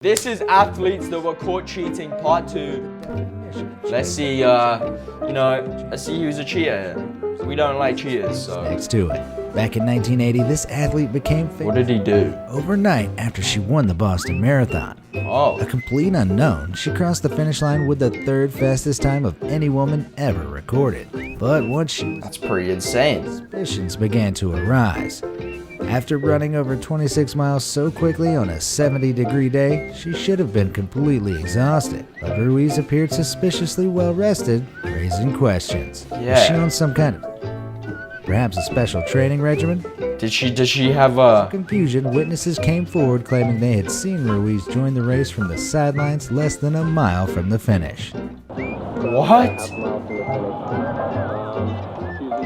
This is athletes that were caught cheating part 2. Let's see, let's see who's a cheater. We don't like cheaters, so. Next to it. Back in 1980, this athlete became famous. What did he do? Overnight after she won the Boston Marathon. Oh. A complete unknown, she crossed the finish line with the 3rd fastest time of any woman ever recorded. But once she... That's pretty insane. Suspicions began to arise. After running over 26 miles so quickly on a 70-degree day, she should have been completely exhausted. But Ruiz appeared suspiciously well-rested, raising questions. Yeah. Was she on some kind of... perhaps a special training regimen? Does she have a... Confusion, witnesses came forward claiming they had seen Ruiz join the race from the sidelines less than a mile from the finish. What? Using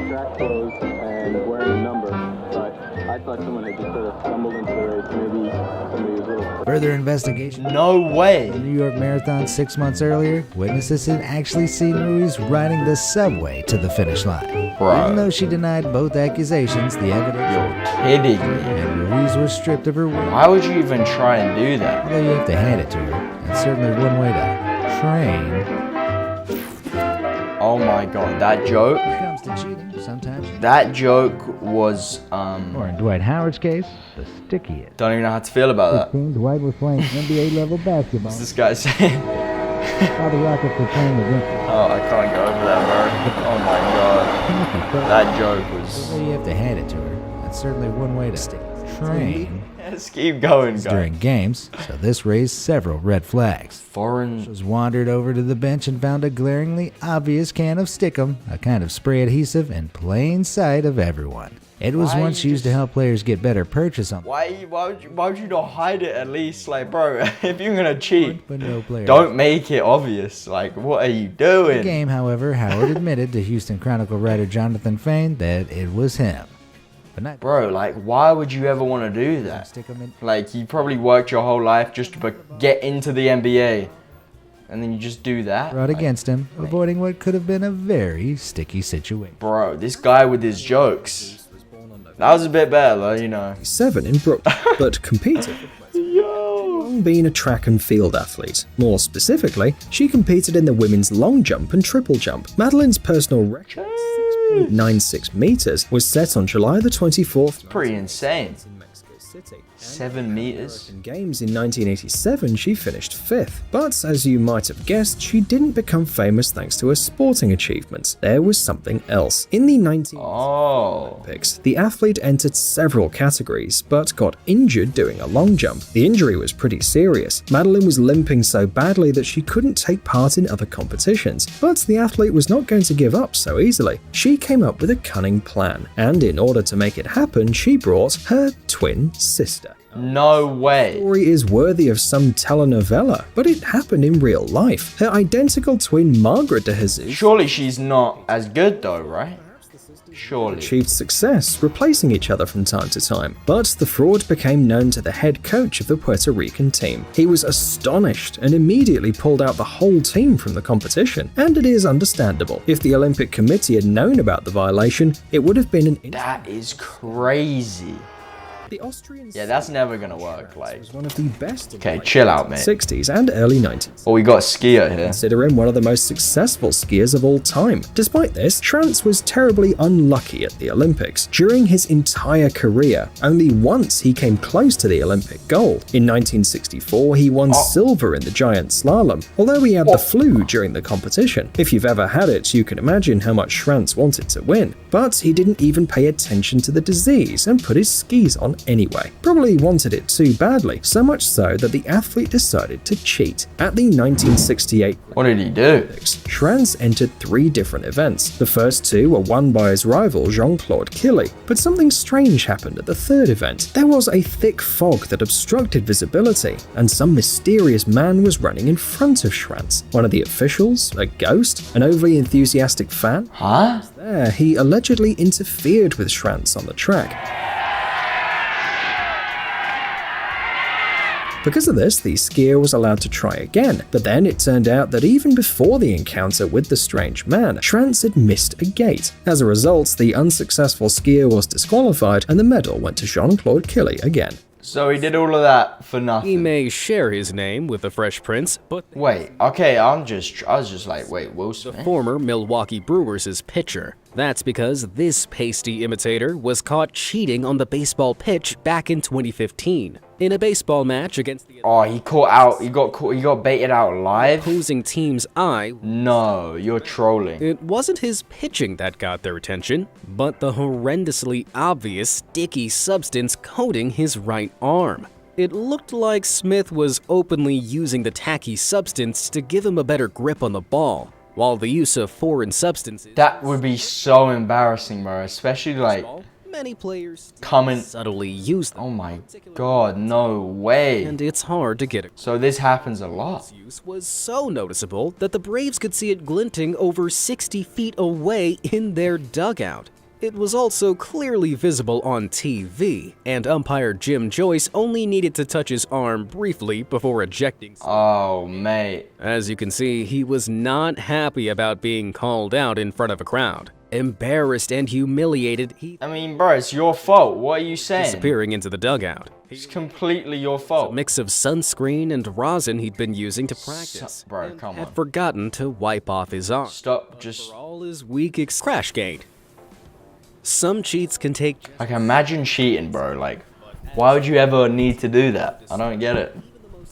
track clothes and wearing a number, but I thought someone had just sort of stumbled into the race. Maybe somebody was a little... Further investigation. No way. The New York Marathon 6 months earlier, witnesses had actually seen Ruiz riding the subway to the finish line. Bro. Even though she denied both accusations, the evidence... You're kidding me. And Ruiz was stripped of her weight. Why would you even try and do that? Although you have to hand it to her, it's certainly one way to train. Oh my god, that joke? When it comes to cheating, sometimes... That joke was, Or in Dwight Howard's case, the stickiest. don't even know how to feel about that. Dwight was playing NBA-level basketball. What's this guy saying? While the Rockets were playing against... Oh, I can't go over that, bro. Oh my god. That joke was... Although you have to hand it to her, that's certainly one way to train. Let's keep going, guys. During games, so this raised several red flags. Foreign... Was wandered over to the bench and found a glaringly obvious can of Stickum, a kind of spray adhesive, in plain sight of everyone. It was Why once you used to just- help players get better purchase on, Why would you not hide it at least? Like, bro, if you're gonna cheat, but no player. don't make it obvious. Like, what are you In the doing? game, however, Howard admitted to Houston Chronicle writer Jonathan Fain that it was him. But not Bro, like, why would you ever want to do that? Stickum in. Like, you probably worked your whole life just to get into the NBA, and then you just do that? Brought Like, against him, avoiding what could have been a very sticky situation. Bro, this guy with his jokes. That was a bit better, though, you know. 7 in Brooklyn, but competed. Long been a track and field athlete. More specifically, she competed in the women's long jump and triple jump. Madeline's personal record, 6.96 meters, was set on July the 24th. Pretty insane. In Mexico City. 7 meters. In games in 1987, she finished 5th. But as you might have guessed, she didn't become famous thanks to her sporting achievements. There was something else. In the 19 Oh. Olympics, the athlete entered several categories, but got injured doing a long jump. The injury was pretty serious. Madeline was limping so badly that she couldn't take part in other competitions. But the athlete was not going to give up so easily. She came up with a cunning plan, and in order to make it happen, she brought her twin sister. No way. The story is worthy of some telenovela, but it happened in real life. Her identical twin Margaret de Jesus Surely she's not as good, though, right? Surely. achieved success, replacing each other from time to time. But the fraud became known to the head coach of the Puerto Rican team. He was astonished and immediately pulled out the whole team from the competition. And it is understandable. If the Olympic Committee had known about the violation, it would have been an... That is crazy. The Austrian Yeah, that's never gonna work, like... was one of the best in Okay, the chill out, mate. 60s and early 90s. Oh, we got a skier here. Consider him one of the most successful skiers of all time. Despite this, Schrantz was terribly unlucky at the Olympics. During his entire career, only once he came close to the Olympic gold. In 1964, he won silver in the giant slalom, although he had the flu during the competition. If you've ever had it, you can imagine how much Schrantz wanted to win. But he didn't even pay attention to the disease and put his skis on anyway. Probably wanted it too badly, so much so that the athlete decided to cheat. At the 1968 What did he do? Schrantz entered 3 different events. The first 2 were won by his rival Jean-Claude Killy, but something strange happened at the 3rd event. There was a thick fog that obstructed visibility, and some mysterious man was running in front of Schrantz. One of the officials, a ghost, an overly enthusiastic fan? Huh? There, he allegedly interfered with Schrantz on the track. Because of this, the skier was allowed to try again, but then it turned out that even before the encounter with the strange man, Schrantz had missed a gate. As a result, the unsuccessful skier was disqualified and the medal went to Jean-Claude Killy again. So he did all of that for He nothing. may share his name with the Fresh Prince, but Wait, okay, I was just like, wait, Will the Smith? former Milwaukee Brewers' pitcher. That's because this pasty imitator was caught cheating on the baseball pitch back in 2015 in a baseball match against the Oh, he caught out, he got baited out live? opposing team's eye. No, you're trolling. It wasn't his pitching that got their attention, but the horrendously obvious sticky substance coating his right arm. It looked like Smith was openly using the tacky substance to give him a better grip on the ball, while the use of foreign substances. That would be so embarrassing, bro, especially like, Many players coming, subtly use them, oh my god, no way. and it's hard to get a So this happens a lot. use was so noticeable that the Braves could see it glinting over 60 feet away in their dugout. It was also clearly visible on TV, and umpire Jim Joyce only needed to touch his arm briefly before ejecting. Oh, mate. As you can see, he was not happy about being called out in front of a crowd. Embarrassed and humiliated, he I mean, bro, it's your fault. What are you saying? disappearing into the dugout. It's completely your A fault. mix of sunscreen and rosin he'd been using to practice. Bro, come Had on. forgotten to wipe off his arm. Stop, just... For all his weak crash gate. Some cheats can take Like, imagine cheating, bro. Like, why would you ever need to do that? I don't get it.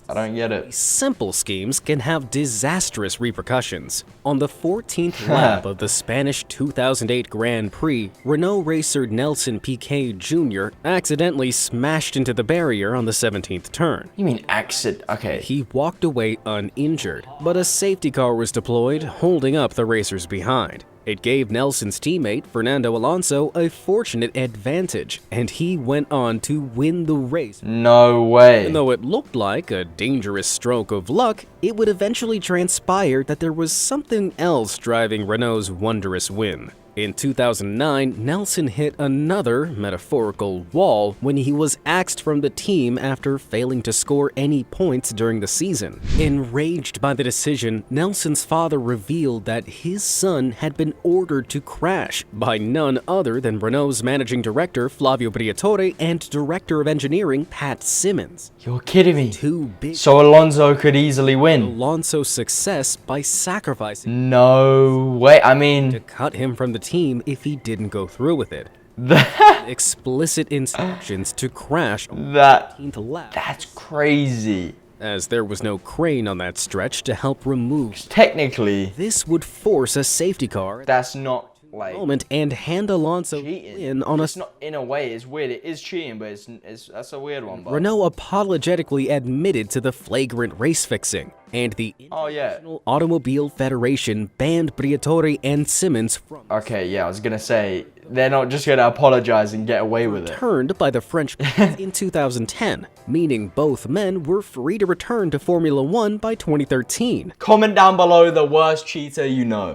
I don't get it. simple schemes can have disastrous repercussions. On the 14th lap of the Spanish 2008 Grand Prix, Renault racer Nelson Piquet Jr. accidentally smashed into the barrier on the 17th turn. You mean accident? Okay. He walked away uninjured, but a safety car was deployed, holding up the racers behind. It gave Nelson's teammate, Fernando Alonso, a fortunate advantage, and he went on to win the race. No way. Even though it looked like a dangerous stroke of luck, it would eventually transpire that there was something else driving Renault's wondrous win. In 2009, Nelson hit another metaphorical wall when he was axed from the team after failing to score any points during the season. Enraged by the decision, Nelson's father revealed that his son had been ordered to crash by none other than Renault's managing director Flavio Briatore and director of engineering Pat Simmons. You're kidding me. Too big So Alonso could easily win. Alonso's success by sacrificing No way. I to mean, cut him from the team if he didn't go through with it. that Explicit instructions to crash on that the 18th lap, that's crazy. as there was no crane on that stretch to help remove. Technically, This would force a safety car at that's not like the moment and hand Alonso cheating. in on a It's not, in a way, it's weird. It is cheating, but it's that's a weird one. But Renault apologetically admitted to the flagrant race fixing, and the oh yeah. International Automobile Federation banned Briatore and Simmons from Okay, yeah. I was gonna say they're not just gonna apologize and get away with it. returned by the French in 2010, meaning both men were free to return to Formula One by 2013. Comment down below the worst cheater you know.